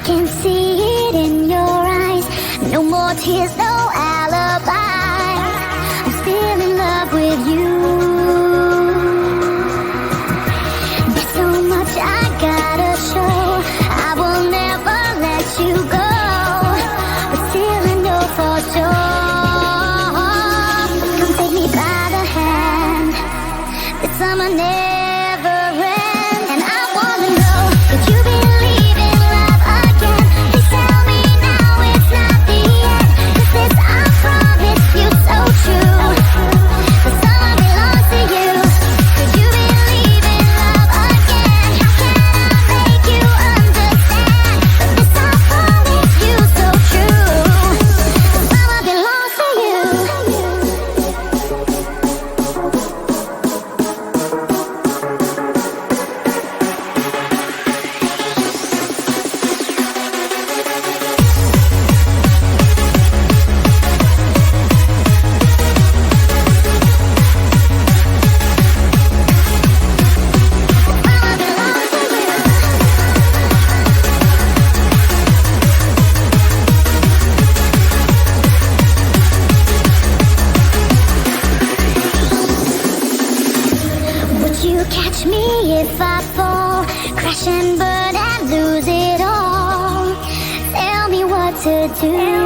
can see it in your eyes. No more tears, no alibi. I'm still in love with you. There's so much I gotta show. I will never let you go, but still I know for sure. Come take me by the hand. This summer never ends, and I wanna know if you believe in love again. Please tell me now it's not the end, 'cause this I promise you so true. The summer belongs to you. If you believe in love again, how can I make you understand? But this I promise you so true. The summer belongs to you. Would you catch me if I fall, crash and burn and lose it all? Tell me what to do.